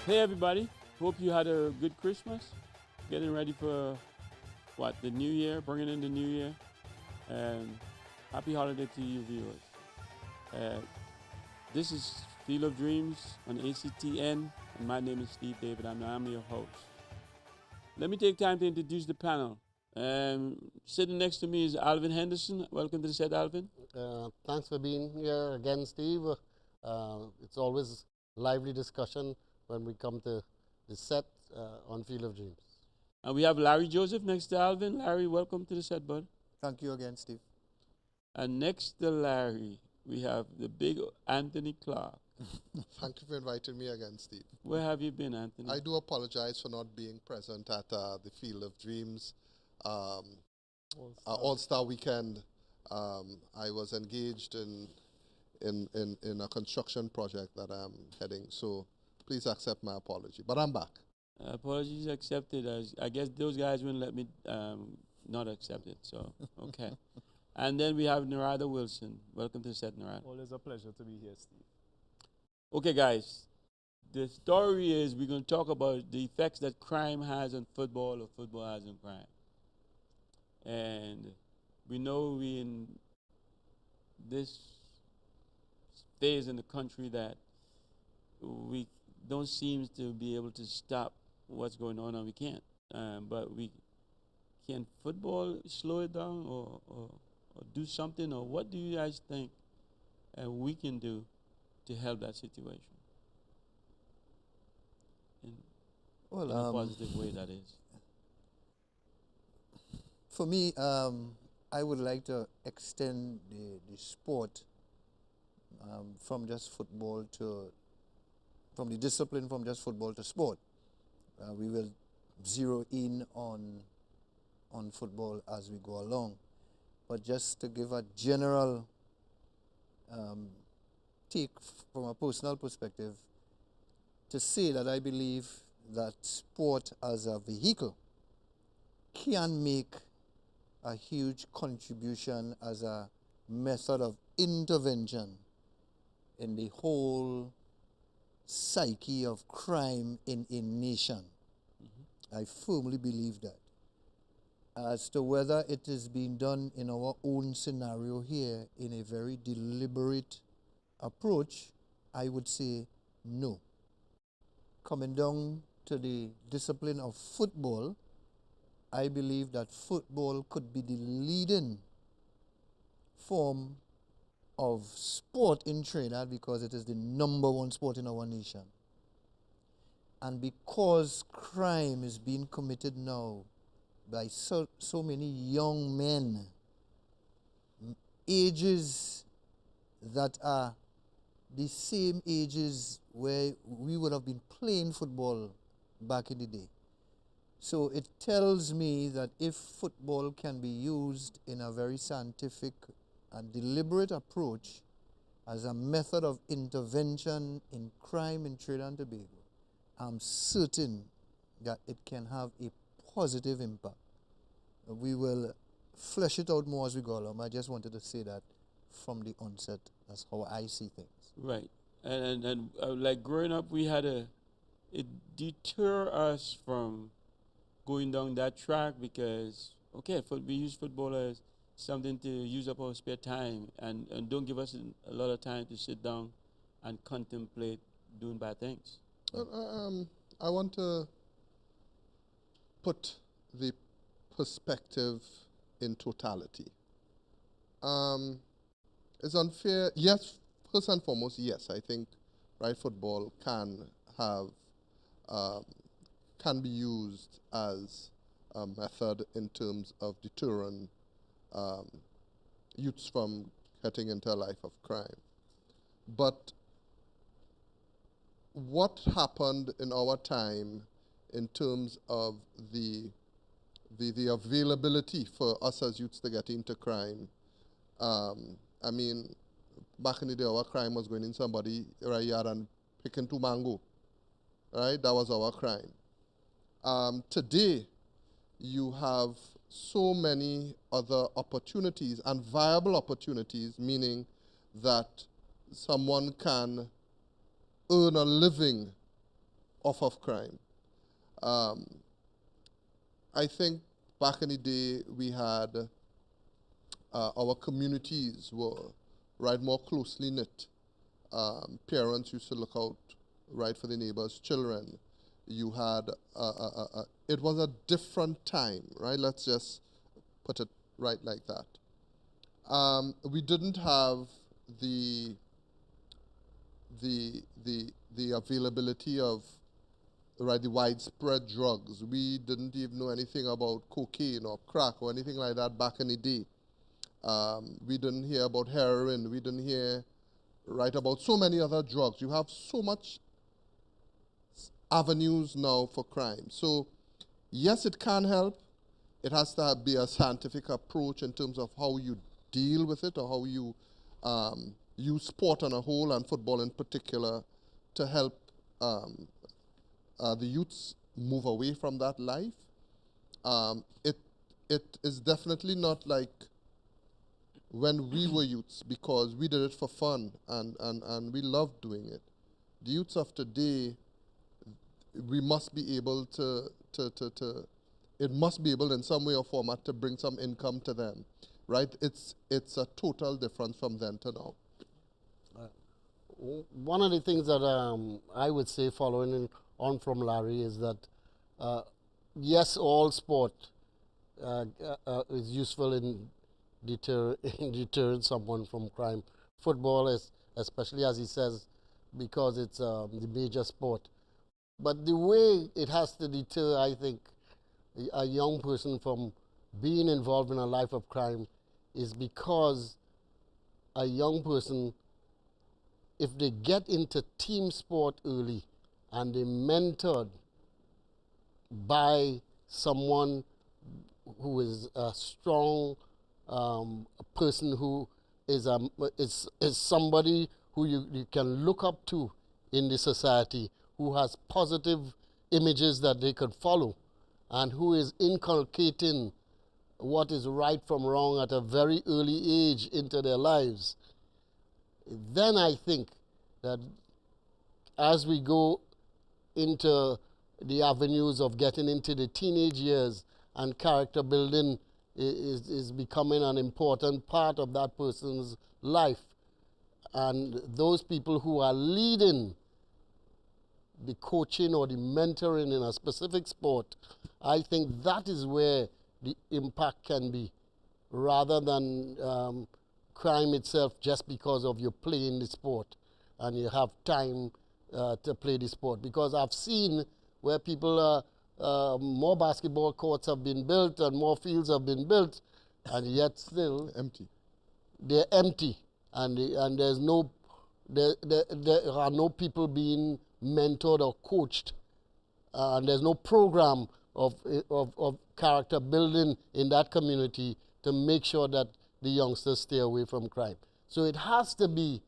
Hey everybody, hope you had a good Christmas. Getting ready for what, the new year, bringing in the new year. And happy holiday to you viewers. Uh, this is Field of Dreams on ACTN, and my name is Steve David. I'm your host. Let me take time to introduce the panel. Sitting next to me is Alvin Henderson. Welcome to the set, Alvin. Thanks for being here again, Steve. It's always lively discussion when we come to the set on Field of Dreams. And we have Larry Joseph next to Alvin. Larry, welcome to the set, bud. Thank you again, Steve. And next to Larry, we have the big Anthony Clark. Thank you for inviting me again, Steve. Where have you been, Anthony? I do apologize for not being present at the Field of Dreams All-Star Weekend. I was engaged in a construction project that I'm heading, so please accept my apology. But I'm back. Apologies accepted. I guess those guys wouldn't let me not accept it, so okay. And then we have Narada Wilson. Welcome to the set, Narada. Always a pleasure to be here, Steve. Okay, guys. The story is we're going to talk about the effects that crime has on football or football has on crime. And we know we in this phase in the country that we don't seem to be able to stop what's going on, and we can't. But can football slow it down or do something, or what do you guys think we can do to help that situation? In a positive way, that is. For me, I would like to extend the sport from just football to, from the discipline from just football to sport. We will zero in on football as we go along. But just to give a general take from a personal perspective, to say that I believe that sport as a vehicle can make a huge contribution as a method of intervention in the whole psyche of crime in a nation. I firmly believe that. As to whether it is being done in our own scenario here in a very deliberate approach, I would say no. Coming down to the discipline of football, I believe that football could be the leading form of sport in Trinidad because it is the #1 sport in our nation. And because crime is being committed now by so many young men, ages that are the same ages where we would have been playing football back in the day. So it tells me that if football can be used in a very scientific and deliberate approach as a method of intervention in crime in Trinidad and Tobago, I'm certain that it can have a positive impact. We will flesh it out more as we go along. I just wanted to say that from the onset. That's how I see things. Right. And like growing up, it deter us from going down that track because, okay, we use football as something to use up our spare time and don't give us a lot of time to sit down and contemplate doing bad things. I want to put the perspective in totality. It's unfair. Yes, first and foremost, yes, I think football can be used as a method in terms of deterring youths from getting into a life of crime. But what happened in our time in terms of the availability for us as youths to get into crime? I mean, back in the day, our crime was going in somebody right yard and picking 2 mango. Right? That was our crime. Today, you have so many other opportunities and viable opportunities, meaning that someone can earn a living off of crime. I think back in the day we had our communities were more closely knit. Parents used to look out for the neighbors' children. You had it was a different time, right? Let's just put it right like that. We didn't have the availability of the widespread drugs. We didn't even know anything about cocaine or crack or anything like that back in the day. We didn't hear about heroin. We didn't hear about so many other drugs. You have so much avenues now for crime. So yes, it can help. It has to be a scientific approach in terms of how you deal with it, or how you use sport on a whole and football in particular to help the youths move away from that life. It is definitely not like when we were youths, because we did it for fun and we loved doing it. The youths of today, we must be able it must be able in some way or format to bring some income to them, right? It's a total difference from then to now. One of the things that I would say, following on from Larry, is that yes, all sport is useful in deterring someone from crime. Football is, especially as he says, because it's the major sport. But the way it has to deter, I think, a young person from being involved in a life of crime is because a young person, if they get into team sport early and they're mentored by someone who is a strong person, who is somebody who you can look up to in the society, who has positive images that they could follow, and who is inculcating what is right from wrong at a very early age into their lives, then I think that as we go into the avenues of getting into the teenage years, and character building is becoming an important part of that person's life, and those people who are leading the coaching or the mentoring in a specific sport, I think that is where the impact can be, rather than crime itself, just because of you playing the sport and you have time to play the sport. Because I've seen where people more basketball courts have been built and more fields have been built, and yet still Empty. they're empty, and there's no there are no people being mentored or coached, and there's no program of character building in that community to make sure that the youngsters stay away from crime. So it has to be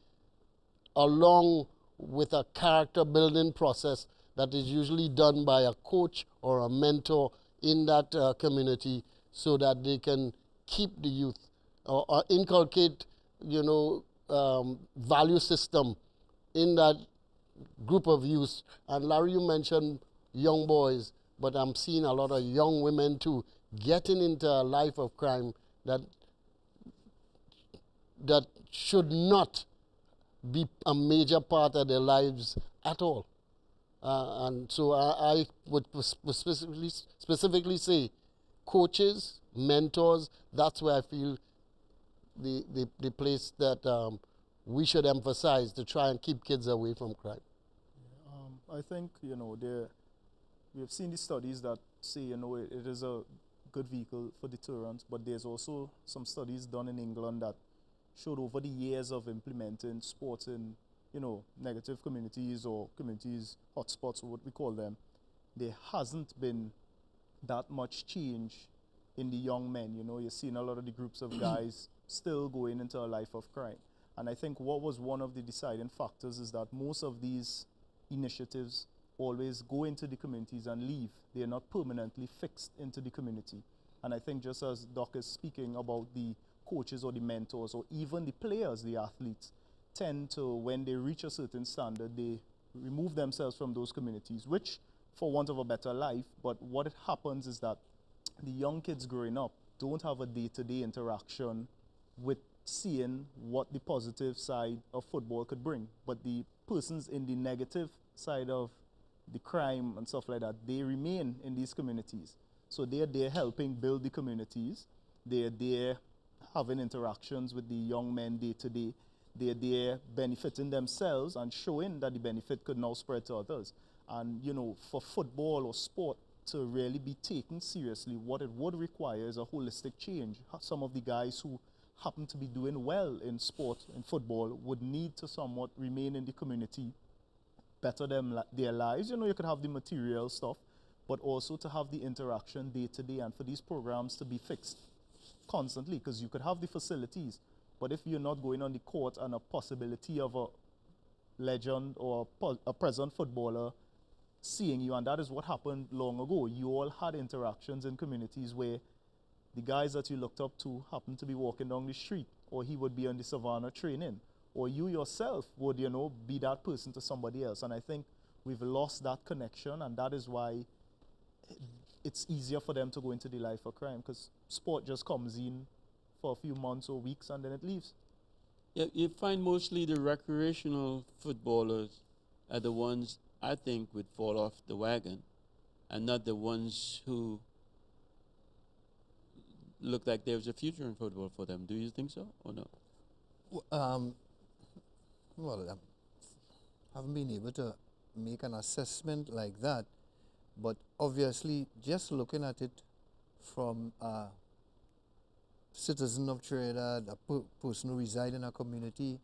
along with a character building process that is usually done by a coach or a mentor in that community, so that they can keep the youth or inculcate, value system in that group of youth. And Larry, you mentioned young boys, but I'm seeing a lot of young women too getting into a life of crime that should not be a major part of their lives at all. And so I would specifically say coaches, mentors, that's where I feel the place that we should emphasize to try and keep kids away from crime. I think, we have seen the studies that say, it is a good vehicle for deterrence, but there's also some studies done in England that showed over the years of implementing sports in, negative communities or communities, hotspots, or what we call them, there hasn't been that much change in the young men. You're seeing a lot of the groups of guys still going into a life of crime. And I think what was one of the deciding factors is that most of these initiatives always go into the communities and leave. They are not permanently fixed into the community. And I think just as Doc is speaking about the coaches or the mentors or even the players, the athletes, tend to, when they reach a certain standard, they remove themselves from those communities, which, for want of a better life, but what it happens is that the young kids growing up don't have a day-to-day interaction with seeing what the positive side of football could bring. But the persons in the negative side of the crime and stuff like that, they remain in these communities. So they're there helping build the communities. They're there having interactions with the young men day to day. They're there benefiting themselves and showing that the benefit could now spread to others. And, you know, for football or sport to really be taken seriously, what it would require is a holistic change. Some of the guys who happen to be doing well in sport, in football, would need to somewhat remain in the community, better their lives. You know, you could have the material stuff, but also to have the interaction day to day, and for these programs to be fixed constantly, because you could have the facilities, but if you're not going on the court and a possibility of a legend or a present footballer seeing you, and that is what happened long ago. You all had interactions in communities where the guys that you looked up to happened to be walking down the street, or he would be on the savannah training, or you yourself would, you know, be that person to somebody else. And I think we've lost that connection, and that is why it's easier for them to go into the life of crime, because sport just comes in for a few months or weeks and then it leaves. Yeah, you find mostly the recreational footballers are the ones I think would fall off the wagon, and not the ones who look like there's a future in football for them. Do you think so or no? Well, I haven't been able to make an assessment like that, but obviously just looking at it from a citizen of Trinidad, a person who resides in a community,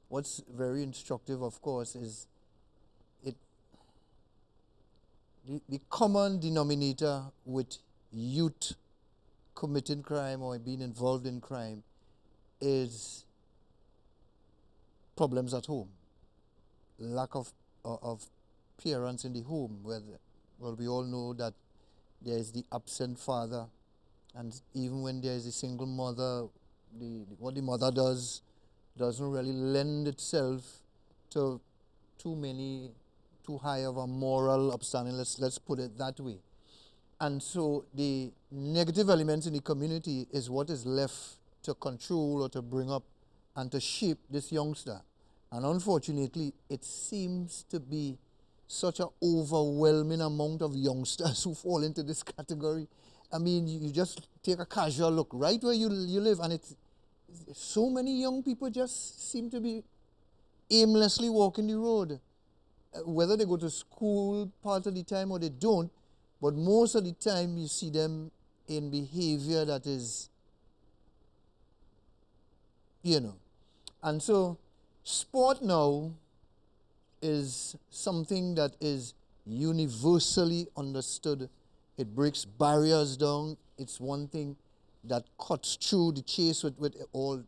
what's very instructive, of course, is the common denominator with youth committing crime or being involved in crime is problems at home, lack of parents in the home. Well, we all know that there is the absent father, and even when there is a single mother, what the mother does doesn't really lend itself to too high of a moral upstanding. Let's put it that way. And so the negative elements in the community is what is left to control or to bring up and to shape this youngster. And unfortunately, it seems to be such an overwhelming amount of youngsters who fall into this category. I mean, you just take a casual look right where you live, and it's so many young people just seem to be aimlessly walking the road. Whether they go to school part of the time or they don't, but most of the time you see them in behavior that is, you know. And so sport now is something that is universally understood. It breaks barriers down. It's one thing that cuts through the chase with all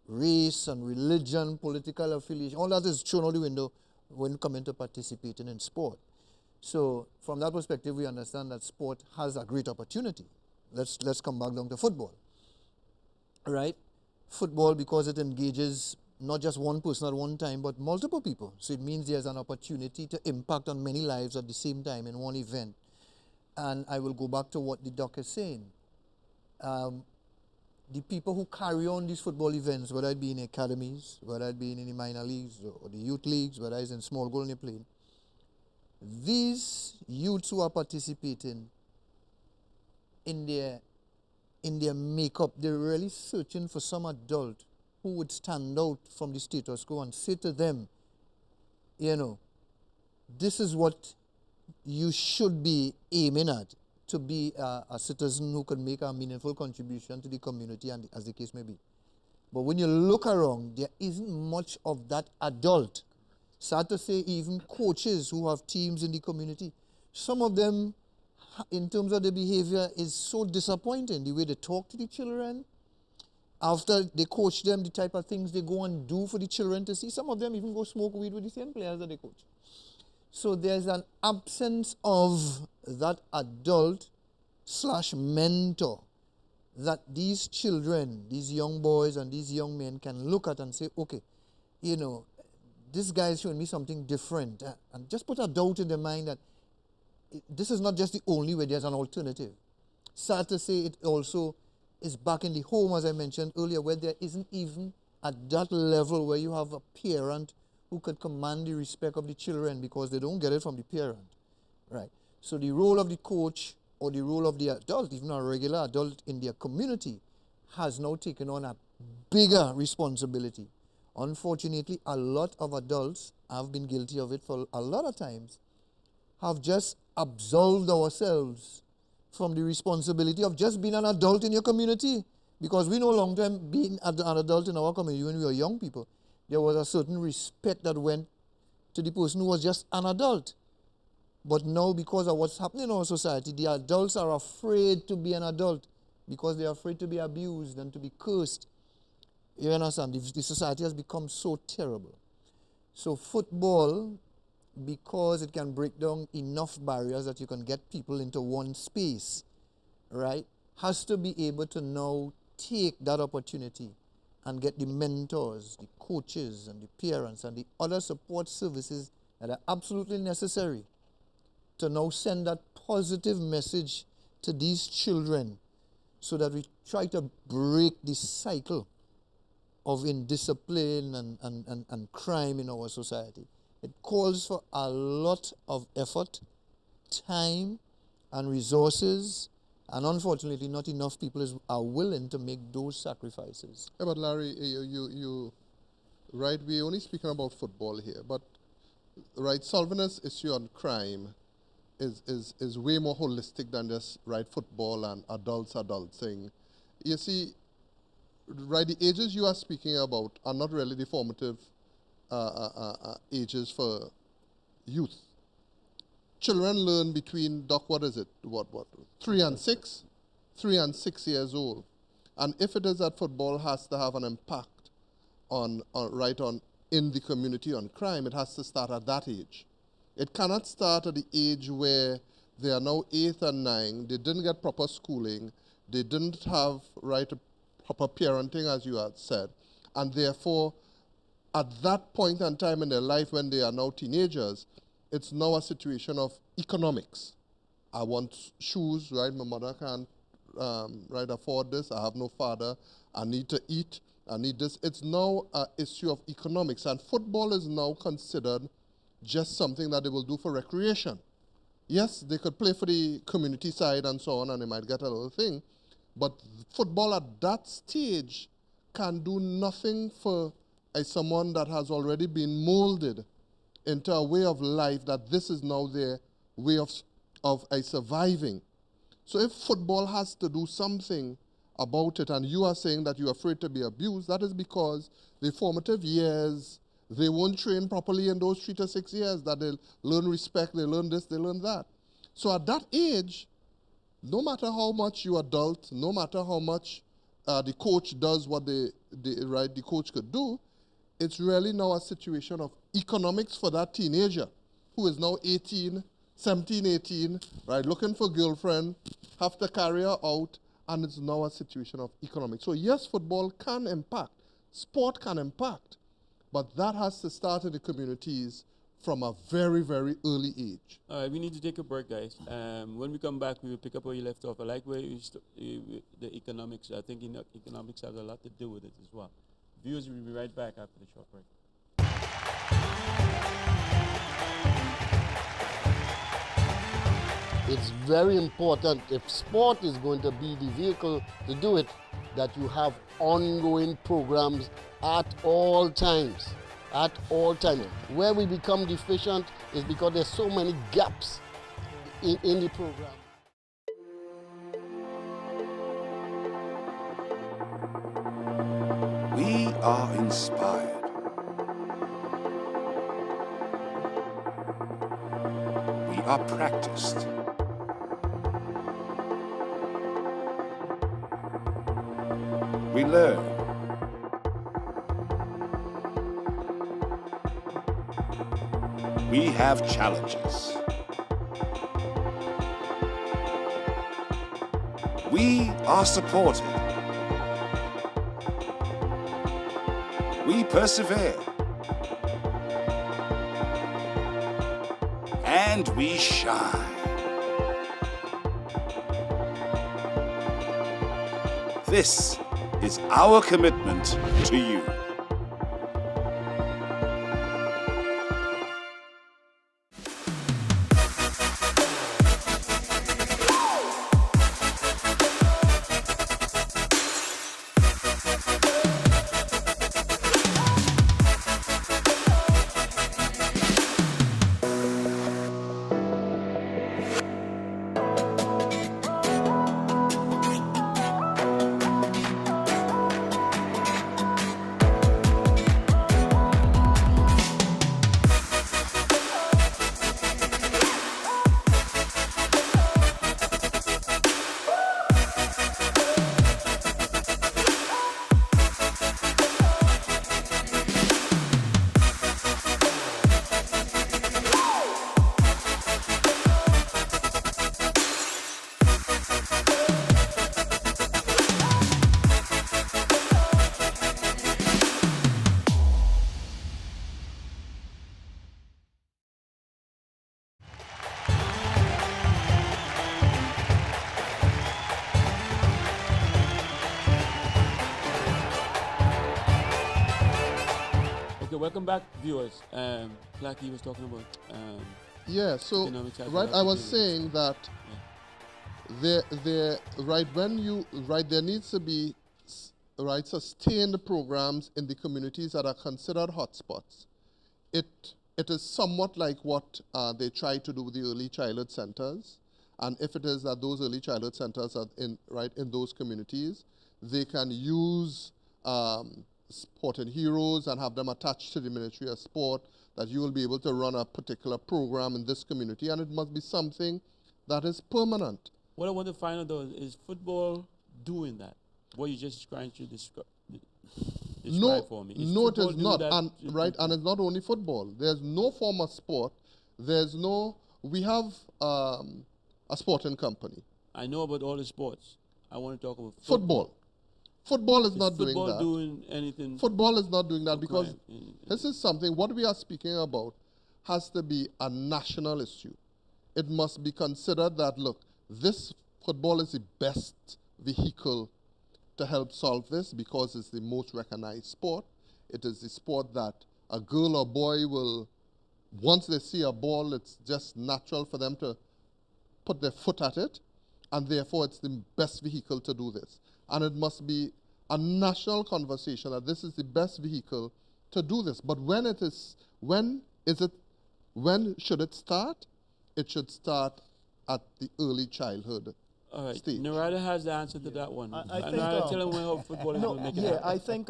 race and religion, political affiliation. All that is thrown out the window when you come into participating in sport. So from that perspective, we understand that sport has a great opportunity. Let's come back down to football. Right? Football, because it engages not just one person at one time, but multiple people. So it means there's an opportunity to impact on many lives at the same time in one event. And I will go back to what the doc is saying. The people who carry on these football events, whether it be in academies, whether it be in the minor leagues or the youth leagues, whether it's in small goal and they're playing, these youths who are participating in their makeup, they're really searching for some adult who would stand out from the status quo and say to them, you know, this is what you should be aiming at, to be a citizen who can make a meaningful contribution to the community, and as the case may be. But when you look around, there isn't much of that adult. Sad to say, even coaches who have teams in the community, some of them, in terms of their behavior, is so disappointing. The way they talk to the children, after they coach them, the type of things they go and do for the children to see. Some of them even go smoke weed with the same players that they coach. So there's an absence of that adult/mentor that these children, these young boys and these young men can look at and say, okay, you know, this guy is showing me something different. And just put a doubt in their mind that this is not just the only way, there's an alternative. Sad to say, it also is back in the home, as I mentioned earlier, where there isn't even at that level where you have a parent who could command the respect of the children because they don't get it from the parent. Right. So the role of the coach or the role of the adult, even a regular adult in their community, has now taken on a bigger responsibility. Unfortunately, a lot of adults have been guilty of it for a lot of times, have just absolved ourselves from the responsibility of just being an adult in your community. Because we know long time being an adult in our community when we were young people, there was a certain respect that went to the person who was just an adult. But now, because of what's happening in our society, the adults are afraid to be an adult because they're afraid to be abused and to be cursed. You understand? The society has become so terrible. So football, because it can break down enough barriers that you can get people into one space, right, has to be able to now take that opportunity and get the mentors, the coaches, and the parents, and the other support services that are absolutely necessary to now send that positive message to these children so that we try to break this cycle of indiscipline and crime in our society. It calls for a lot of effort, time, and resources, and unfortunately not enough people are willing to make those sacrifices. Yeah, but Larry, right, we're only speaking about football here, but right, solving this issue on crime is way more holistic than just right football and adult thing. You see, right, the ages you are speaking about are not really the formative ages for youth. Children learn between, Doc, what is it? What? 3 and 6? 3 and 6 years old. And if it is that football has to have an impact in the community on crime, it has to start at that age. It cannot start at the age where they are now 8 and 9, they didn't get proper schooling, they didn't have proper parenting, as you had said, and therefore, at that point in time in their life when they are now teenagers, it's now a situation of economics. I want shoes, right? My mother can't afford this. I have no father. I need to eat. I need this. It's now an issue of economics, and football is now considered just something that they will do for recreation. Yes, they could play for the community side and so on, and they might get a little thing, but football at that stage can do nothing for someone that has already been molded into a way of life that this is now their way of surviving. So if football has to do something about it, and you are saying that you're afraid to be abused, that is because the formative years, they won't train properly in those 3 to 6 years, that they'll learn respect, they learn this, they learn that. So at that age, no matter how much you adult, no matter how much the coach does what the coach could do, it's really now a situation of economics for that teenager who is now 17, 18, right, looking for a girlfriend, have to carry her out, and it's now a situation of economics. So yes, football can impact, sport can impact, but that has to start in the communities from a very, very early age. All right, we need to take a break, guys. When we come back, we will pick up where you left off. I like where the economics. I think economics has a lot to do with it as well. Viewers, we'll be right back after the short break. It's very important, if sport is going to be the vehicle to do it, that you have ongoing programs at all times. At all times. Where we become deficient is because there's so many gaps in the program. We are inspired. We are practiced. We learn. We have challenges. We are supported. We persevere. and we shine. This is our commitment to you. Okay, welcome back, viewers. Clacky was talking about Yeah, so economic cycle right, I was activities. saying that there needs to be sustained programs in the communities that are considered hotspots. It is somewhat like what they try to do with the early childhood centers, and if it is that those early childhood centers are in those communities, they can use sporting heroes and have them attached to the Ministry of Sport, that you will be able to run a particular program in this community, and it must be something that is permanent. What I want to find out though is football doing that? What you just trying to describe for me? No, it football is doing not, that? and it's not only football. There's no form of sport. We have a sporting company. I know about all the sports. I want to talk about Football. Football is Is not doing football that. doing anything? Football is not doing that because crime? this is something, what we are speaking about has to be a national issue. It must be considered that, look, this football is the best vehicle to help solve this because it's the most recognized sport. It is the sport that a girl or boy will, once they see a ball, it's just natural for them to put their foot at it, and therefore it's the best vehicle to do this. And it must be a national conversation that this is the best vehicle to do this. But when should it start? It should start at the early childhood All right, stage. Narada has the answer to that one. I think, Narada, tell him how football is going to make it happen. I think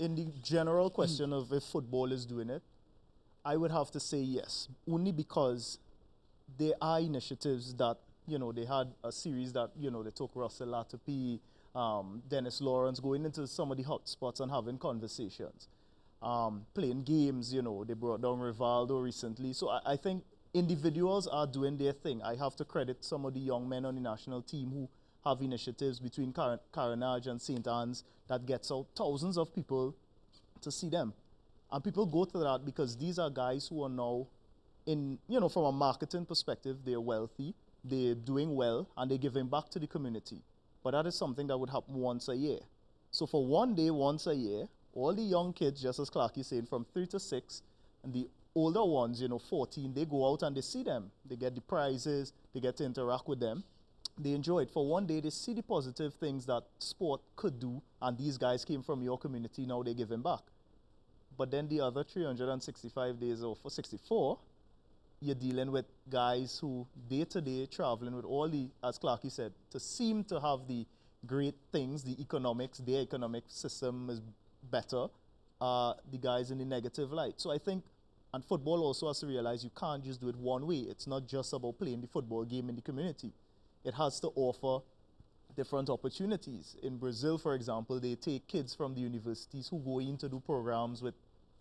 in the general question of if football is doing it, I would have to say yes, only because there are initiatives that, they had a series that, they took Russell Latopi, Dennis Lawrence going into some of the hot spots and having conversations, playing games, they brought down Rivaldo recently. So I think individuals are doing their thing. I have to credit some of the young men on the national team who have initiatives between Carenage and St. Anne's that gets out thousands of people to see them. And people go to that because these are guys who are now from a marketing perspective, they're wealthy, they're doing well, and they're giving back to the community. But that is something that would happen once a year. So for one day, once a year, all the young kids, just as Clark is saying, from 3 to 6, and the older ones, 14, they go out and they see them. They get the prizes, they get to interact with them. They enjoy it. For one day, they see the positive things that sport could do, and these guys came from your community, now they're giving back. But then the other 365 days, or for 64, you're dealing with guys who day-to-day traveling with all the, as Clarky said, to seem to have the great things, the economics, their economic system is better, the guys in the negative light. So I think, and football also has to realize you can't just do it one way. It's not just about playing the football game in the community. It has to offer different opportunities. In Brazil, for example, they take kids from the universities who go in to do programs with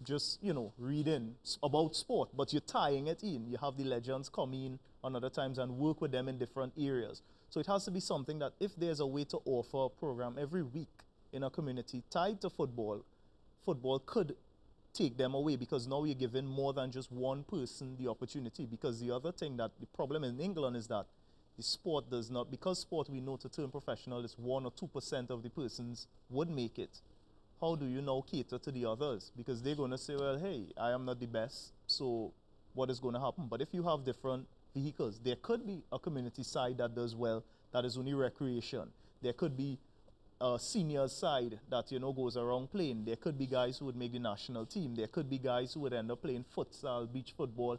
just, reading about sport, but you're tying it in. You have the legends come in on other times and work with them in different areas. So it has to be something that if there's a way to offer a program every week in a community tied to football, football could take them away, because now you're giving more than just one person the opportunity. Because the other thing, that the problem in England is that the sport does not, because sport, we know, to turn professional is 1 or 2% of the persons would make it. How do you now cater to the others? Because they're going to say, well, hey, I am not the best, so what is going to happen? But if you have different vehicles, there could be a community side that does well, that is only recreation. There could be a senior side that, you know, goes around playing. There could be guys who would make the national team. There could be guys who would end up playing futsal, beach football.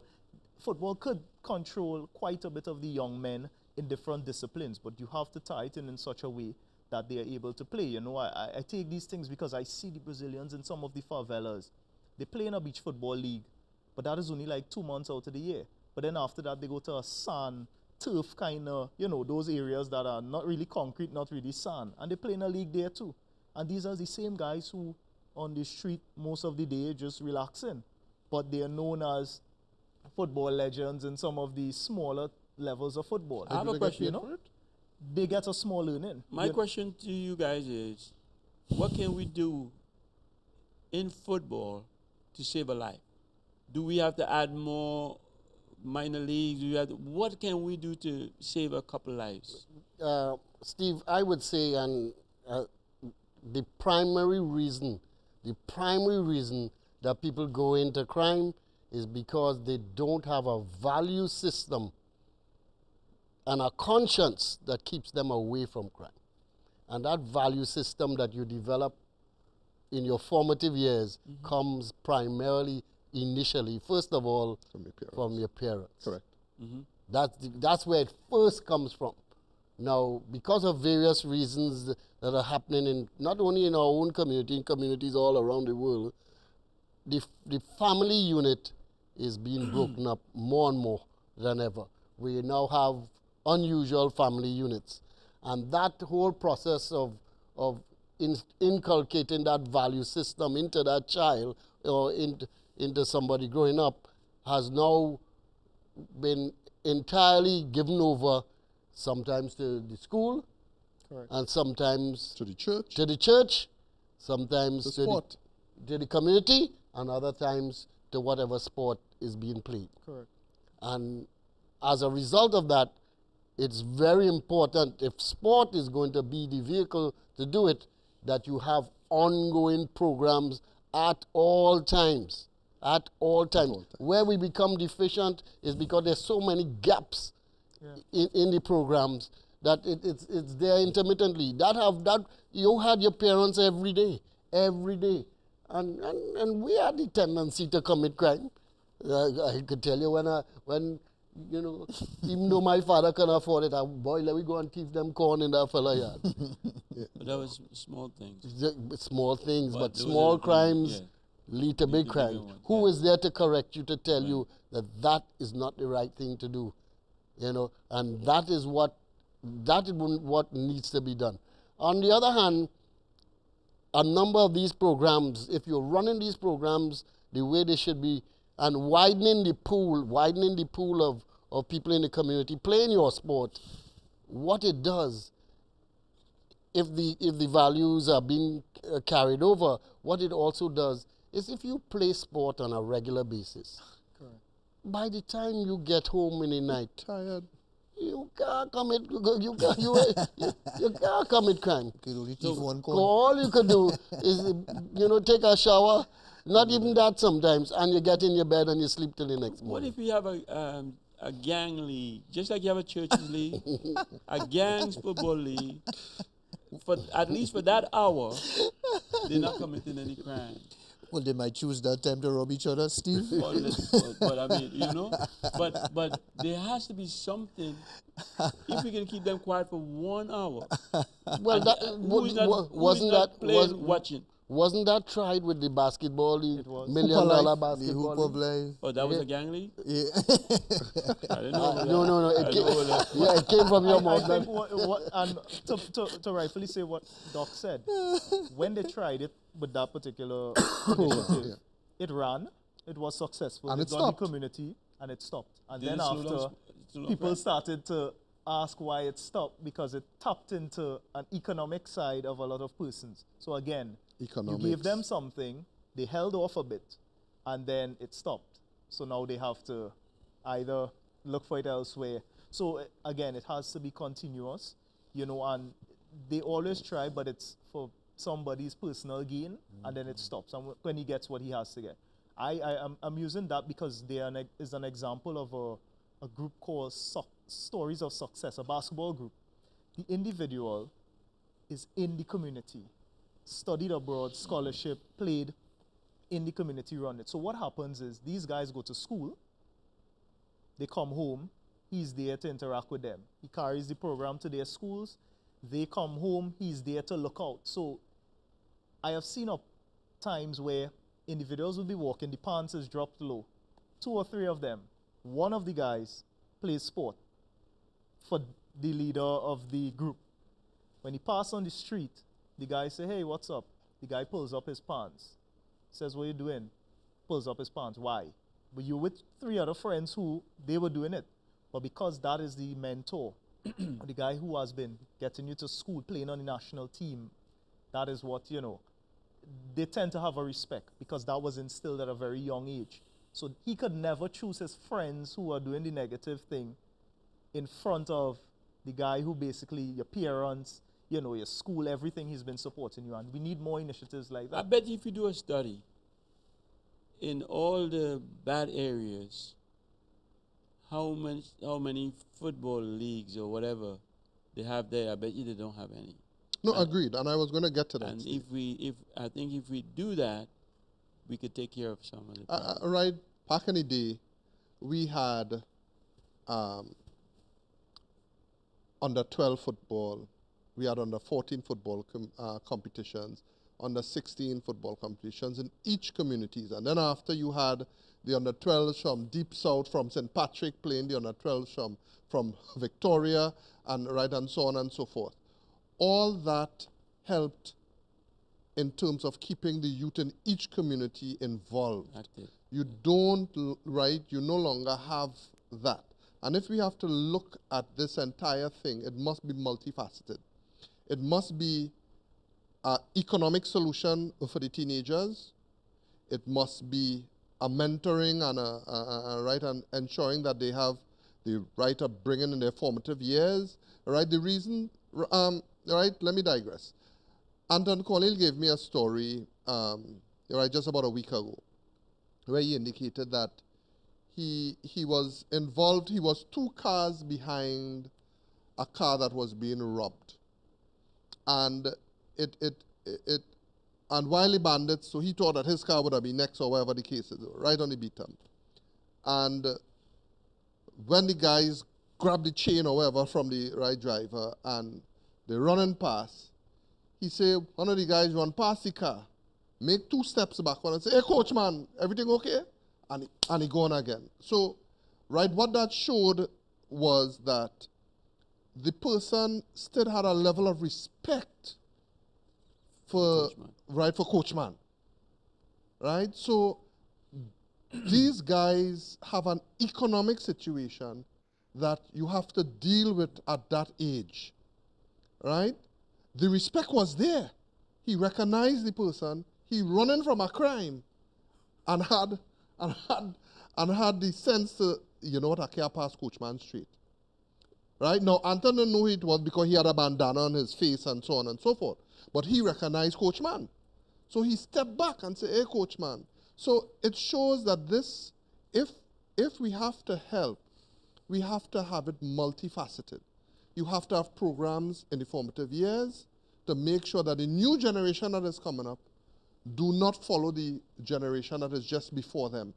Football could control quite a bit of the young men in different disciplines, but you have to tie it in such a way that they are able to play. You know, I take these things because I see the Brazilians in some of the favelas. They play in a beach football league, but that is only like 2 months out of the year. But then after that, they go to a sand, turf kind of, you know, those areas that are not really concrete, not really sand. And they play in a league there too. And these are the same guys who on the street most of the day just relaxing. But they are known as football legends in some of the smaller levels of football. I have a question. You know? They get a small earning. My question to you guys is, what can we do in football to save a life? Do we have to add more minor leagues? What can we do to save a couple lives? Steve, I would say, and the primary reason that people go into crime is because they don't have a value system and a conscience that keeps them away from crime. And that value system that you develop in your formative years comes primarily, initially, first of all, from your parents. Correct. That's where it first comes from. Now, because of various reasons that are happening in not only in our own community, in communities all around the world, the family unit is being broken up more and more than ever. We now have unusual family units. And that whole process of inculcating that value system into that child or into somebody growing up has now been entirely given over, sometimes to the school, and sometimes To the church. to the church, sometimes The sport. to the community, and other times to whatever sport is being played. Correct. And as a result of that, it's very important, if sport is going to be the vehicle to do it, that you have ongoing programs at all times. At all times. Where we become deficient is because there's so many gaps in the programs that it's there intermittently. That you had your parents every day, and we had the tendency to commit crime. I could tell you when you know, even though my father can afford it, boy, let me go and thief them corn in that fella yard. But that was small things. Small things, but those small are the things, crimes lead to big to bigger crime. ones, Who is there to correct you, to tell you that that is not the right thing to do? You know, and that is what needs to be done. On the other hand, a number of these programs, if you're running these programs the way they should be, and widening the pool of people in the community playing your sport, what it does, if the values are being carried over, what it also does is if you play sport on a regular basis, by the time you get home in the night, Tired. you can't commit crime. You only thief one corn. All you could do is, take a shower. Not even that sometimes, and you get in your bed and you sleep till the next What morning. if you have a gang league, just like you have a churches league, a gangs football league? At least for that hour, they're not committing any crime. Well, they might choose that time to rob each other, Steve. But I mean, but there has to be something. If we can keep them quiet for 1 hour, Well, watching? Wasn't that tried with the basketball league, It was. $1 million The basketball hoop of league? life. Oh, that was a gang league? Yeah. I didn't know that. No. I didn't know that. It came from your I mouth. think and to rightfully say what Doc said, when they tried it with that particular initiative, it ran, it was successful, And it it got stopped. the community, and it stopped. And Did then it slow after, down people started to ask why it stopped, because it tapped into an economic side of a lot of persons. So again, you gave Economics. them something, they held off a bit, and then it stopped. So now they have to either look for it elsewhere. So again, it has to be continuous, you know, and they always try, but it's for somebody's personal gain, and then it stops and when he gets what he has to get. I'm using that because they is an example of a group called Stories of Success, a basketball group. The individual is in the community, studied abroad, scholarship, played in the community, run it. So what happens is these guys go to school, they come home, he's there to interact with them. He carries the program to their schools, they come home, he's there to look out. So I have seen times where individuals will be walking, the pants is dropped low. 2 or 3 of them, one of the guys plays sport for the leader of the group. When he passes on the street, the guy say, hey, what's up? The guy pulls up his pants. Says, what are you doing? Pulls up his pants. Why? But you with 3 other friends who, they were doing it. But because that is the mentor, the guy who has been getting you to school, playing on the national team, that is what, you know, they tend to have a respect because that was instilled at a very young age. So he could never choose his friends who are doing the negative thing in front of the guy who basically, your parents, you know, your school, everything he's been supporting you on. We need more initiatives like that. I bet if you do a study in all the bad areas, how many football leagues or whatever they have there, I bet you they don't have any. No, agreed. And I was going to get to that. And Steve. I think if we do that, we could take care of some of the problems. Right, back in the day, we had under 12 football, we had under 14 football competitions, under 16 football competitions in each communities. And then after you had the under 12s from Deep South, from St. Patrick playing the under 12s from Victoria, and so on and so forth. All that helped in terms of keeping the youth in each community involved. Active. You don't, you no longer have that. And if we have to look at this entire thing, it must be multifaceted. It must be an economic solution for the teenagers. It must be a mentoring and ensuring that they have the right upbringing in their formative years. Right? The reason, let me digress. Anton Cornell gave me a story, just about a week ago, where he indicated that he was involved. He was 2 cars behind a car that was being robbed, and and wily bandits. So he thought that his car would have been next or whatever the case is, right on the beat him. And when the guys grabbed the chain or whatever from the driver and they running past, he said, one of the guys run past the car, make 2 steps backward and say, hey, coach, man, everything okay? And he gone again. So, what that showed was that the person still had a level of respect for Coachman. Right? So, these guys have an economic situation that you have to deal with at that age. Right? The respect was there. He recognized the person. He running from a crime and had the sense to, I can't pass Coachman straight. Right? Now, Anton didn't know who it was because he had a bandana on his face and so on and so forth. But he recognized Coachman. So he stepped back and said, hey, Coachman. So it shows that this, if we have to help, we have to have it multifaceted. You have to have programs in the formative years to make sure that the new generation that is coming up do not follow the generation that is just before them.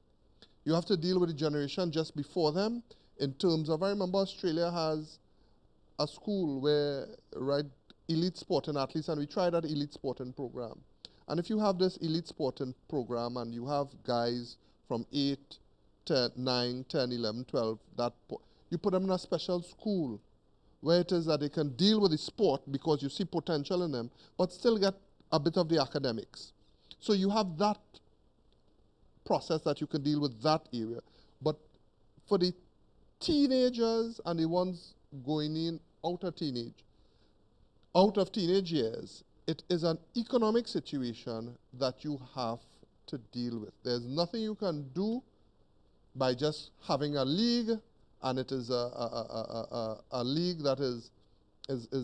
You have to deal with the generation just before them in terms of, I remember Australia has a school where, elite sporting athletes, and we tried that elite sporting program. And if you have this elite sporting program and you have guys from 8, 10, 9, 10, 11, 12, you put them in a special school where it is that they can deal with the sport because you see potential in them, but still get a bit of the academics. So you have that process that you can deal with that area. But for the teenagers and the ones going in out of teenage years, it is an economic situation that you have to deal with. There's nothing you can do by just having a league, and it is a league that is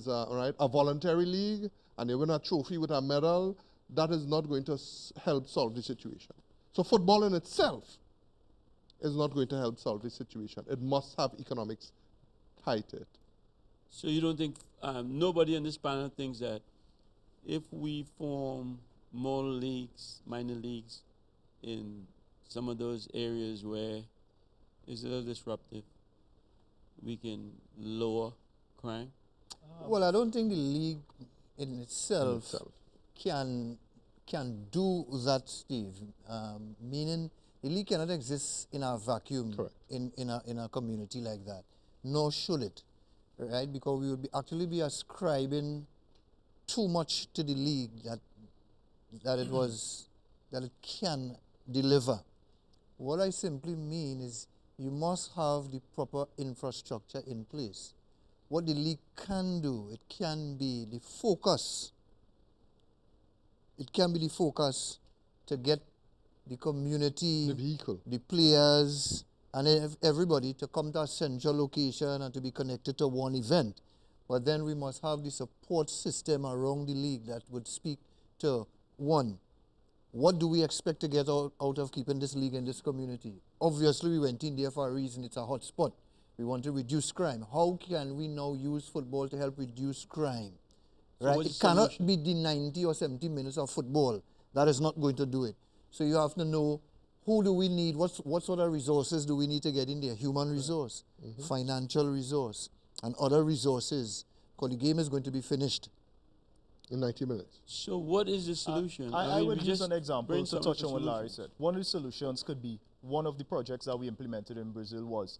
right, a voluntary league, and you win a trophy with a medal. That is not going to help solve the situation. So football in itself is not going to help solve the situation. It must have economics tied to it. So you don't think nobody on this panel thinks that if we form more leagues, minor leagues, in some of those areas where it's a little disruptive, we can lower crime? Well, I don't think the league in itself can do that, Steve. Meaning, the league cannot exist in a vacuum. Correct. in a community like that. Nor should it, right? Because we would actually be ascribing too much to the league that it can deliver. What I simply mean is you must have the proper infrastructure in place. What the league can do, it can be the focus. It can be the focus to get the community, The vehicle. the players, and everybody to come to a central location and to be connected to one event. But then we must have the support system around the league that would speak to, one, what do we expect to get out of keeping this league in this community? Obviously, we went in there for a reason. It's a hot spot. We want to reduce crime. How can we now use football to help reduce crime? So Right? what's It the cannot solution? be the 90 or 70 minutes of football. That is not going to do it. So you have to know, who do we need? What sort of resources do we need to get in there? Human resource, financial resource, and other resources. Because the game is going to be finished. In 90 minutes. So what is the solution? I mean, would we use just an example to brainstorm touch the on what Larry solutions. said. One of the solutions could be, one of the projects that we implemented in Brazil was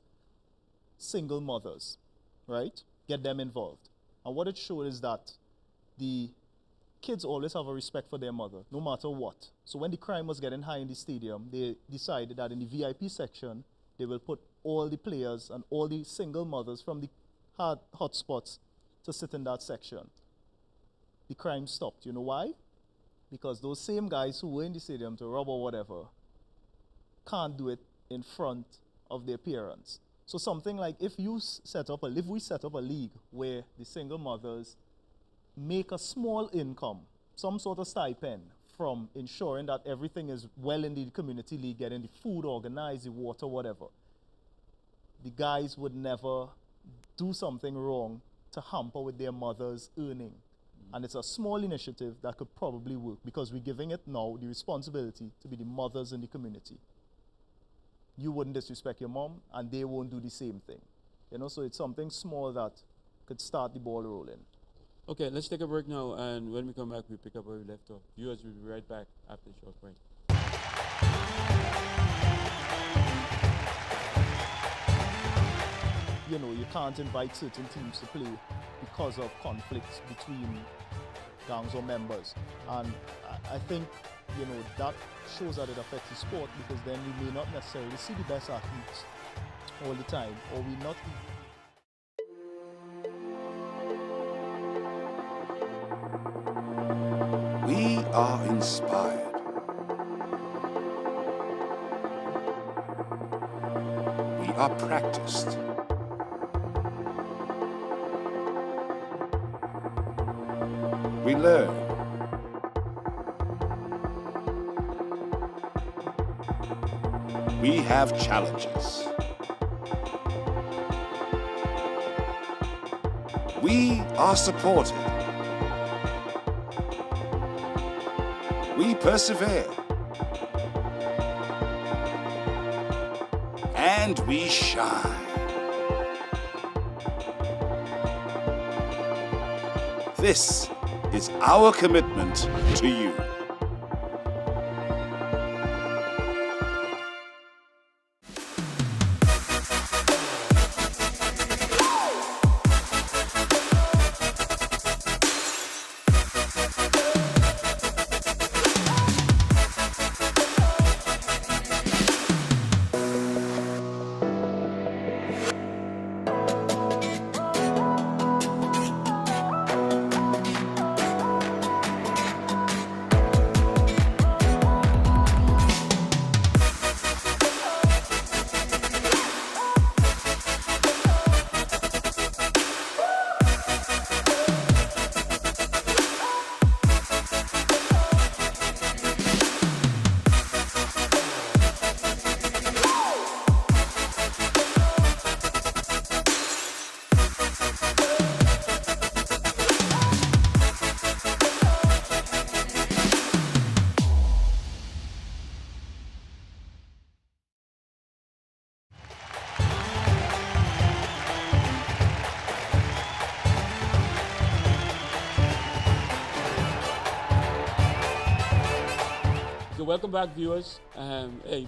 single mothers, right? Get them involved. And what it showed is that the kids always have a respect for their mother, no matter what. So when the crime was getting high in the stadium, they decided that in the VIP section, they will put all the players and all the single mothers from the hot spots to sit in that section. The crime stopped. You know why? Because those same guys who were in the stadium to rob or whatever can't do it in front of their parents. So something like if we set up a league where the single mothers make a small income, some sort of stipend from ensuring that everything is well in the community league, getting the food organized, the water, whatever, the guys would never do something wrong to hamper with their mother's earning. And it's a small initiative that could probably work because we're giving it now the responsibility to be the mothers in the community. You wouldn't disrespect your mom, and they won't do the same thing. You know, so it's something small that could start the ball rolling. Okay, let's take a break now, and when we come back, we pick up where we left off. Viewers, we'll be right back after the short break. You know, you can't invite certain teams to play because of conflicts between gangs or members. And I think, you know, that shows that it affects the sport because then we may not necessarily see the best athletes all the time, or we not. We are inspired. We are practiced. We learn. We have challenges. We are supported. We persevere. And we shine. This is our commitment to you. Okay, welcome back, viewers. Hey,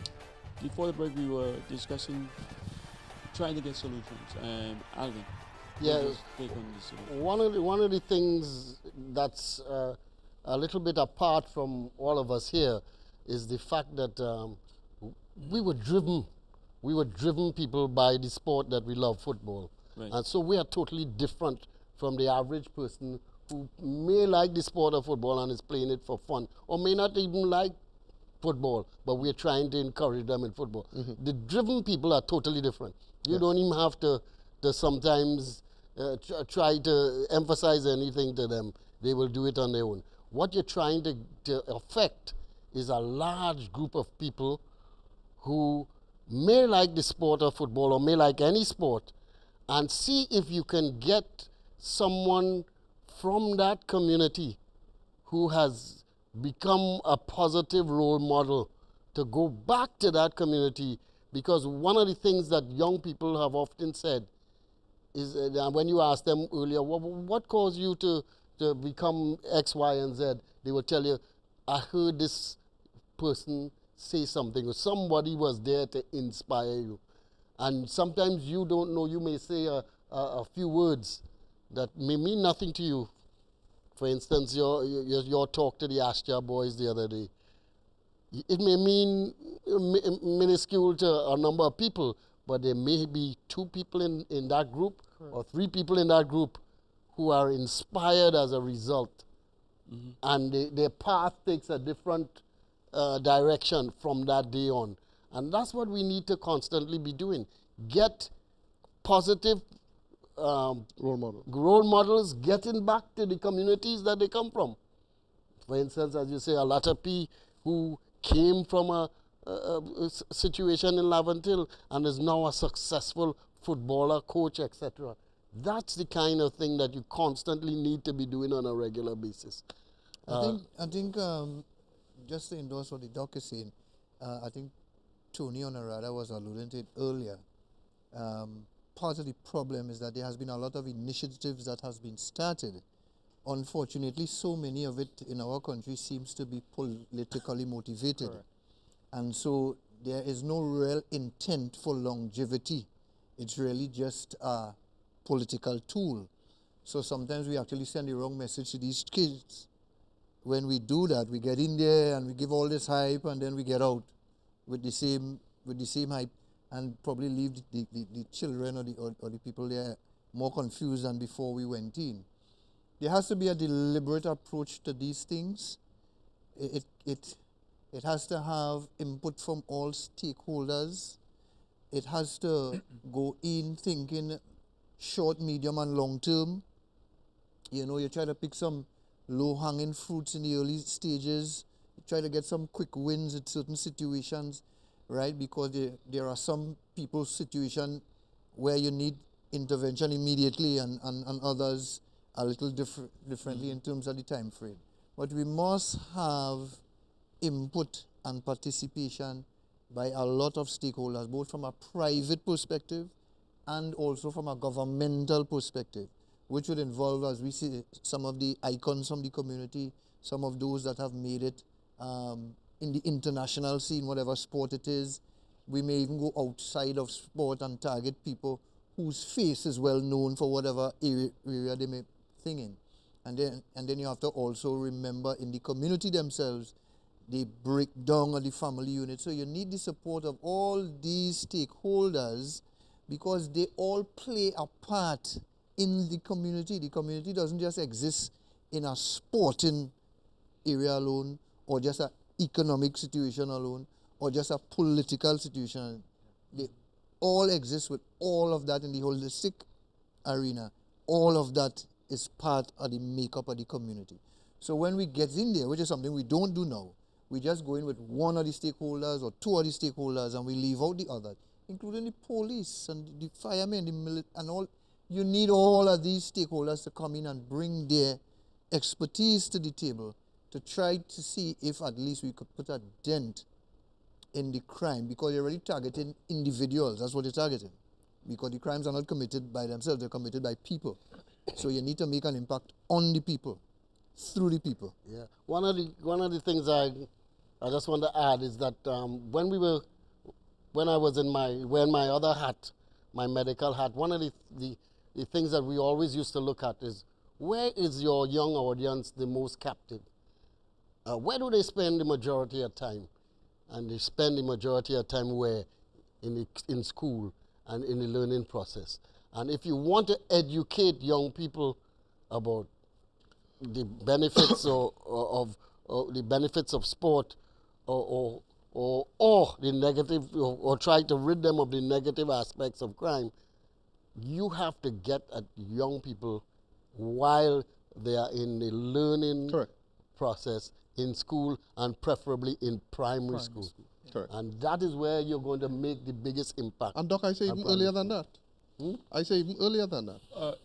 before the break, we were discussing trying to get solutions. Alvin, Yeah. what's your take on the solution? One of the things that's a little bit apart from all of us here is the fact that we were driven people by the sport that we love, football. Right. And so we are totally different from the average person who may like the sport of football and is playing it for fun, or may not even like football, but we're trying to encourage them in football. The driven people are totally different. You don't even have to sometimes try to emphasize anything to them. They will do it on their own. What you're trying to affect is a large group of people who may like the sport of football or may like any sport, and see if you can get someone from that community who has become a positive role model to go back to that community. Because one of the things that young people have often said is when you ask them earlier, what caused you to become X, Y, and Z? They will tell you, I heard this person say something, or somebody was there to inspire you. And sometimes you don't know, you may say a few words that may mean nothing to you. For instance, your talk to the Astia boys the other day. It may mean minuscule to a number of people, but there may be 2 people in that group or 3 people in that group who are inspired as a result. And their path takes a different direction from that day on. And that's what we need to constantly be doing. Get positive role models, getting back to the communities that they come from. For instance, as you say, Alatapi, who came from a situation in Laventille and is now a successful footballer, coach, etc. That's the kind of thing that you constantly need to be doing on a regular basis. I think just to endorse what the doc is saying, I think Tony Honorada was alluding to it earlier. Part of the problem is that there has been a lot of initiatives that has been started. Unfortunately, so many of it in our country seems to be politically motivated. Correct. And so there is no real intent for longevity. It's really just a political tool. So sometimes we actually send the wrong message to these kids. When we do that, we get in there and we give all this hype, and then we get out with the same hype, and probably leave the children or the people there more confused than before we went in. There has to be a deliberate approach to these things. It has to have input from all stakeholders. It has to go in thinking short, medium, and long term. You know, you try to pick some low-hanging fruits in the early stages. You try to get some quick wins in certain situations, right? Because there are some people's situation where you need intervention immediately, and others a little differently in terms of the time frame. But we must have input and participation by a lot of stakeholders, both from a private perspective and also from a governmental perspective, which would involve, as we see, some of the icons from the community, some of those that have made it in the international scene, whatever sport it is. We may even go outside of sport and target people whose face is well known for whatever area they may thing in. And then you have to also remember in the community themselves, the breakdown of the family unit. So you need the support of all these stakeholders because they all play a part in the community. The community doesn't just exist in a sporting area alone, or just an economic situation alone, or just a political situation. They all exist with all of that in the holistic arena. All of that is part of the makeup of the community. So when we get in there, which is something we don't do now, we just go in with one of the stakeholders or 2 of the stakeholders, and we leave out the others, including the police and the firemen, the military, and all. You need all of these stakeholders to come in and bring their expertise to the table to try to see if at least we could put a dent in the crime, because you're really targeting individuals. That's what you're targeting, because the crimes are not committed by themselves, they're committed by people. So you need to make an impact on the people, through the people. Yeah. One of the things I I just want to add is that when I was in wearing my other hat, my medical hat, one of the things that we always used to look at is, where is your young audience the most captive? Where do they spend the majority of time? And they spend the majority of time where? In school and in the learning process. And if you want to educate young people about the benefits of the benefits of sport, or the negative, or try to rid them of the negative aspects of crime, you have to get at young people while they are in the learning Correct. process in school, and preferably in primary school. Correct. And that is where you're going to make the biggest impact. And Doc, I say even earlier than that. I say even earlier than that. All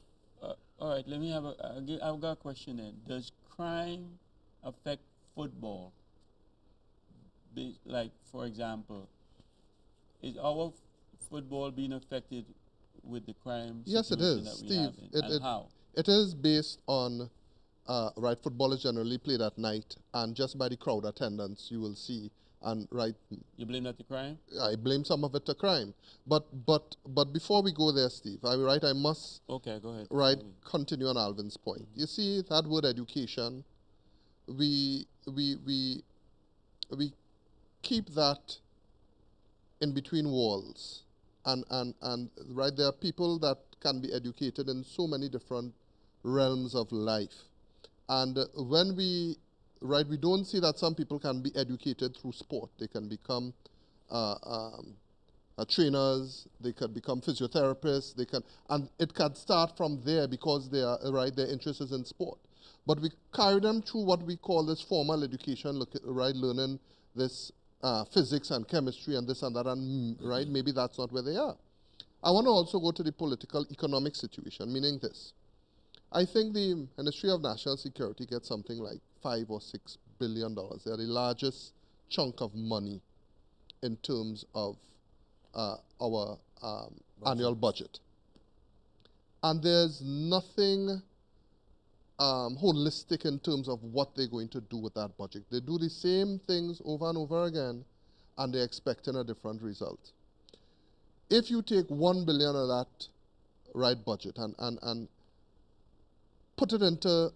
right, let me have I've got a question then. Does crime affect football? Like, for example, is our football being affected with the crime Yes, it situation is, that we Steve. have? And how? It is based on, right, football is generally played at night, and just by the crowd attendance, you will see, and right. You blame that to crime? I blame some of it to crime. But before we go there, Steve, I must Okay, go ahead. continue on Alvin's point. You see, that word education, we keep that in between walls. And right, there are people that can be educated in so many different realms of life. And when we don't see that some people can be educated through sport. They can become trainers, they can become physiotherapists, and it can start from there because their interest is in sport. But we carry them through what we call this formal education, learning this physics and chemistry and this and that, and maybe that's not where they are. I want to also go to the political economic situation, meaning this. I think the Ministry of National Security gets something like $5 or $6 billion. They're the largest chunk of money in terms of our annual budget. And there's nothing holistic in terms of what they're going to do with that budget. They do the same things over and over again, and they're expecting a different result. If you take $1 billion of that budget and put it into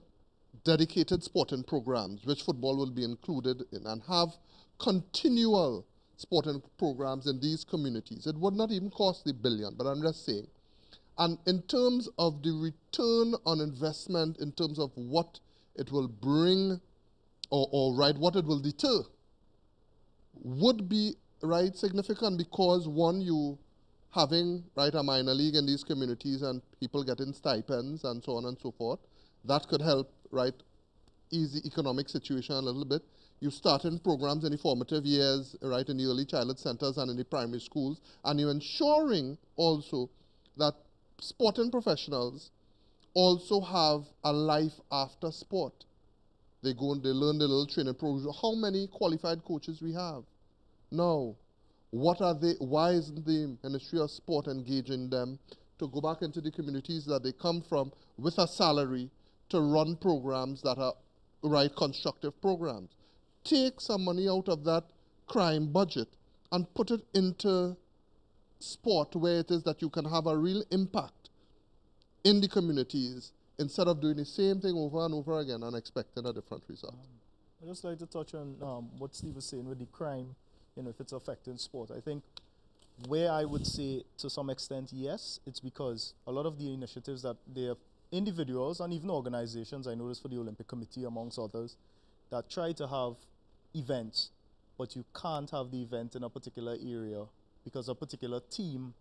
dedicated sporting programs, which football will be included in, and have continual sporting programs in these communities, it would not even cost the billion, but I'm just saying. And in terms of the return on investment, in terms of what it will bring, or what it will deter, would be significant, because one, you having a minor league in these communities and people getting stipends and so on and so forth, that could help ease the economic situation a little bit. You start in programs in the formative years, in the early childhood centers and in the primary schools, and you're ensuring also that sporting professionals also have a life after sport. They go and they learn the little training programs. How many qualified coaches we have? No. What are they? Why isn't the Ministry of Sport engaging them to go back into the communities that they come from with a salary to run programs that are constructive programs? Take some money out of that crime budget and put it into sport, where it is that you can have a real impact in the communities, instead of doing the same thing over and over again and expecting a different result. I'd just like to touch on what Steve was saying with the crime, if it's affecting sport. I think where I would say to some extent, yes, it's because a lot of the initiatives that they're individuals and even organizations, I noticed for the Olympic Committee amongst others, that try to have events, but you can't have the event in a particular area because a particular team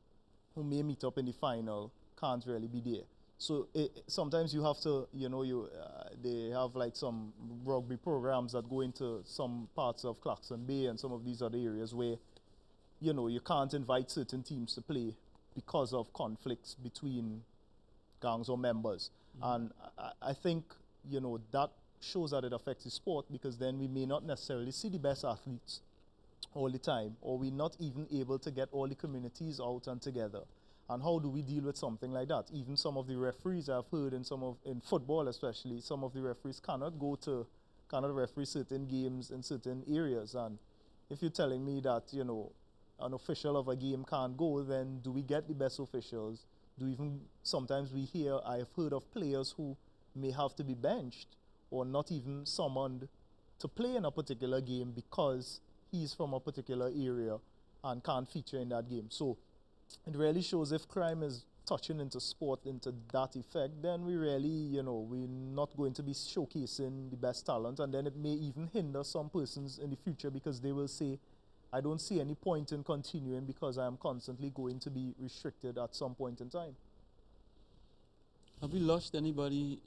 who may meet up in the final can't really be there. So sometimes you have to, they have some rugby programs that go into some parts of Clarkson Bay and some of these other areas where, you can't invite certain teams to play because of conflicts between gangs or members. And I think, that shows that it affects the sport, because then we may not necessarily see the best athletes all the time, or we're not even able to get all the communities out and together. And how do we deal with something like that? Even some of the referees, I've heard in football especially, some of the referees cannot go to cannot referee certain games in certain areas. And if you're telling me that, you know, an official of a game can't go, then do we get the best officials? Sometimes we hear, I have heard of players who may have to be benched or not even summoned to play in a particular game because he's from a particular area and can't feature in that game. So it really shows if crime is touching into sport, into that effect, then we really, you know, we're not going to be showcasing the best talent, and then it may even hinder some persons in the future because they will say, I don't see any point in continuing because I am constantly going to be restricted at some point in time. Have we lost anybody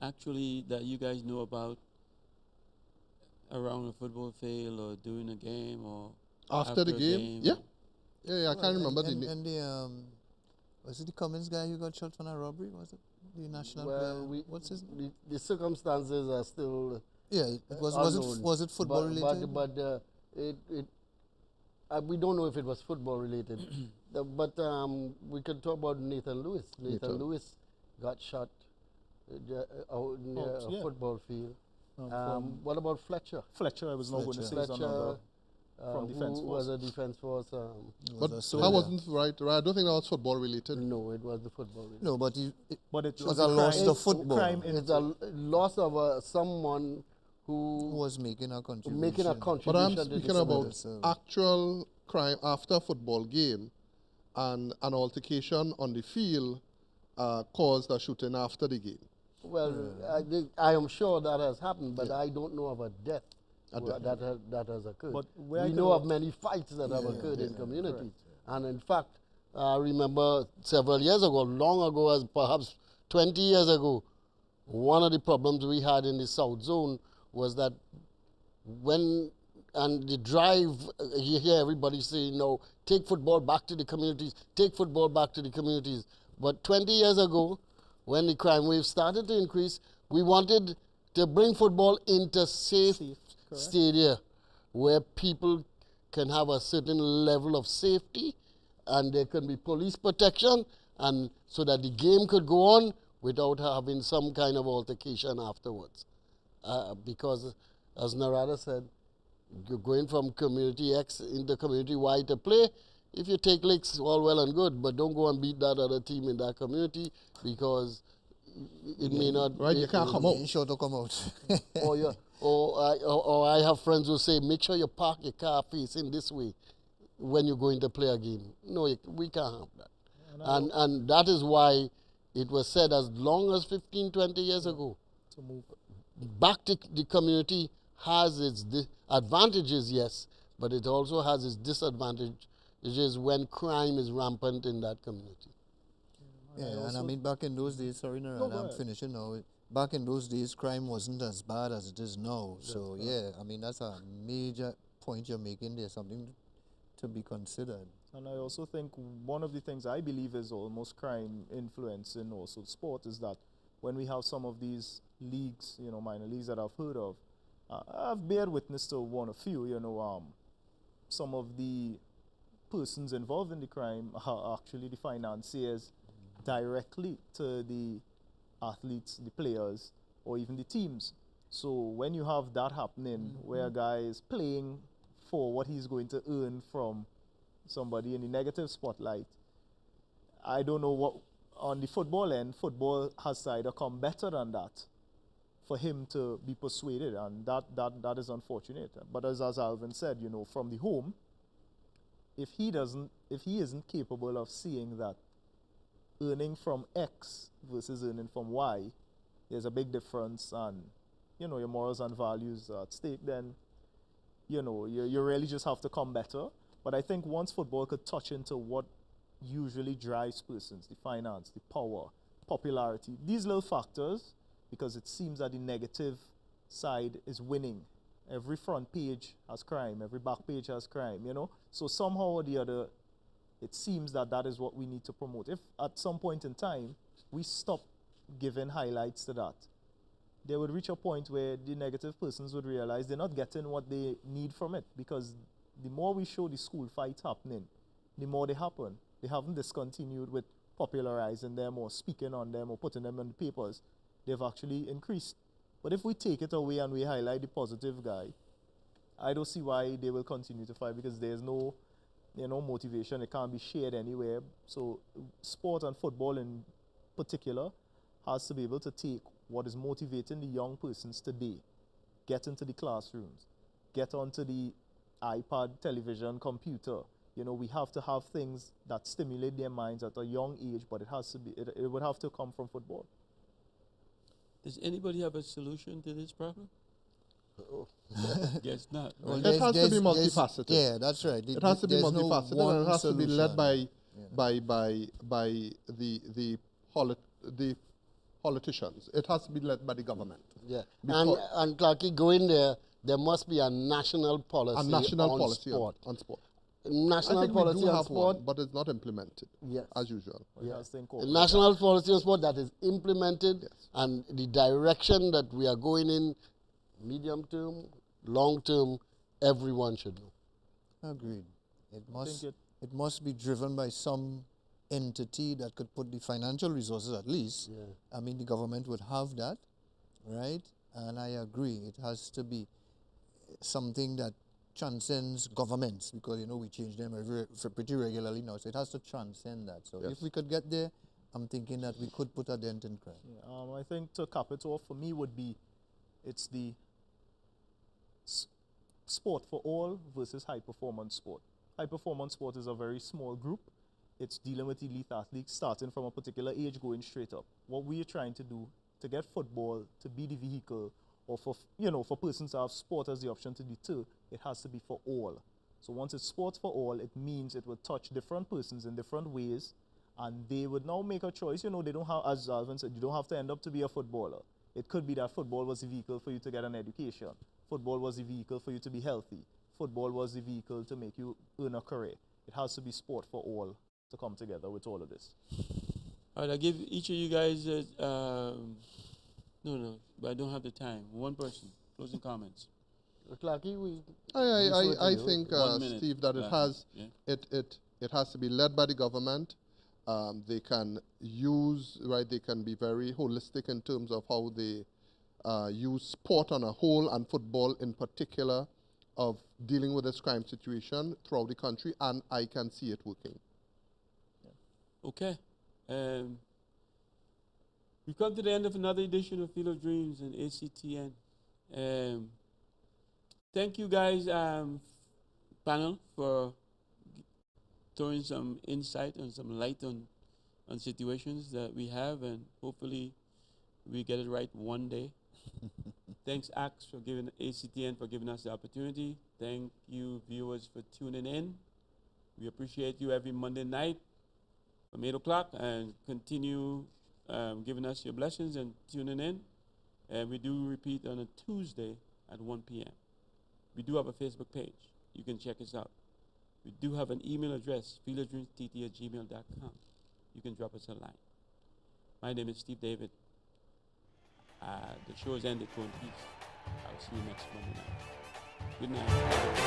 actually that you guys know about around a football field or during a game or After the a game? Yeah. Yeah, I can't remember the name. And the was it the Cummins guy who got shot for a robbery? Was it the national Well, player? What's his name? the circumstances are still Yeah, it was unknown. was it football related? But we don't know if it was football related. But we can talk about Nathan Lewis. Nathan Lewis got shot out near a yeah. football field. From What about Fletcher? Fletcher, I was not going to say is Fletcher, another from Defence who Force. was a defense force. But a that soldier. wasn't right. I don't think that was football related. No, it was the football. Related. No, but But it was shows a the loss crime- to football. crime It's a loss of someone who who was making a contribution. making a But contribution. I'm to the speaking sport. about actual crime after a football game, and an altercation on the field caused a shooting after the game. Well, I am sure that has happened, but I don't know of a death that has occurred. But where we I know can- of many fights that have occurred in communities. And in fact, I remember several years ago, long ago, as perhaps 20 years ago, one of the problems we had in the South Zone was that and the drive, you hear everybody saying, no, take football back to the communities, take football back to the communities. But 20 years ago, when the crime wave started to increase, we wanted to bring football into safe stadia where people can have a certain level of safety and there can be police protection, and so that the game could go on without having some kind of altercation afterwards. Because, as Narada said, you're going from community X into community Y to play. If you take licks, all well and good, but don't go and beat that other team in that community because it may not. Right, you can't come out. Sure to come out. Or I have friends who say, make sure you park your car facing this way when you're going to play a game. No, we can't have that. And that is why it was said as long as 15, 20 years ago, to move. back to the community has its advantages, yes, but it also has its disadvantages when crime is rampant in that community. Yeah, and I mean, back in those days, sorry, Narada, I'm finishing now. Back in those days, crime wasn't as bad as it is now. So, yeah, I mean, that's a major point you're making there, something to be considered. And I also think one of the things I believe is almost crime influencing also sport is that when we have some of these leagues, you know, minor leagues that I've heard of, I've bared witness to one or few, you know, some of the persons involved in the crime are actually the financiers directly to the athletes, the players, or even the teams. So when you have that happening, where a guy is playing for what he's going to earn from somebody in the negative spotlight, I don't know what, on the football end, football has to either come better than that for him to be persuaded, and that is unfortunate. But as Alvin said, you know, from the home, if he isn't capable of seeing that earning from X versus earning from Y, there's a big difference, and you know your morals and values are at stake, then you know you really just have to come better. But I think once football could touch into what usually drives persons, the finance, the power, popularity, these little factors, because it seems that the negative side is winning. Every front page has crime, every back page has crime, you know. So somehow or the other, it seems that that is what we need to promote. If at some point in time we stop giving highlights to that, they would reach a point where the negative persons would realize they're not getting what they need from it, because the more we show the school fights happening, the more they happen. They haven't discontinued with popularizing them or speaking on them or putting them in the papers. They've actually increased. But if we take it away and we highlight the positive guy, I don't see why they will continue to fight, because there's no, motivation. It can't be shared anywhere. So sport and football in particular has to be able to take what is motivating the young persons today, get into the classrooms, get onto the iPad, television, computer. We have to have things that stimulate their minds at a young age, but it would have to come from football. Does anybody have a solution to this problem? Guess not. Well, It has to be multifaceted. Yeah, that's right. It has to be There's no multifaceted, one and it has to be led solution. by the politicians. It has to be led by the government. Yeah. Because- And Clarky, going there must be a national policy A national on policy sport. on sport. I National think we policy do on have sport. one, but it's not implemented Yes. as usual. It has to A incorporate national policy on sport that is implemented, Yes. and the direction that we are going in, medium term, long term, everyone should know. Agreed. It must, think it must be driven by some entity that could put the financial resources at least. Yeah. I mean, the government would have that, right? And I agree. It has to be something that transcends governments, because, we change them pretty regularly now. So it has to transcend that. So Yes. if we could get there, I'm thinking that we could put a dent in crime. Yeah, I think to cap it off for me would be, it's the sport for all versus high performance sport. High performance sport is a very small group. It's dealing with elite athletes starting from a particular age going straight up. What we are trying to do to get football to be the vehicle, or for persons to have sport as the option to deter, it has to be for all. So once it's sport for all, it means it will touch different persons in different ways, and they would now make a choice. They don't have, as Alvin said, you don't have to end up to be a footballer. It could be that football was the vehicle for you to get an education. Football was the vehicle for you to be healthy. Football was the vehicle to make you earn a career. It has to be sport for all to come together with all of this. All right, I'll give each of you guys no, but I don't have the time. One person, closing comments. Clarky, we I you. think, 1 minute. Steve, that it has to be led by the government. They can they can be very holistic in terms of how they use sport on a whole and football in particular of dealing with this crime situation throughout the country, and I can see it working. Okay. We come to the end of another edition of Field of Dreams and ACTN. Thank you guys, panel, for throwing some insight and some light on situations that we have, and hopefully we get it right one day. Thanks, Axe, for giving ACTN for giving us the opportunity. Thank you, viewers, for tuning in. We appreciate you every Monday night from 8 o'clock, and continue giving us your blessings and tuning in. And we do repeat on a Tuesday at 1 p.m. We do have a Facebook page. You can check us out. We do have an email address, fieldofdreamstt@gmail.com. You can drop us a line. My name is Steve David. The show is ended. Go in peace. I'll see you next Monday night. Good night.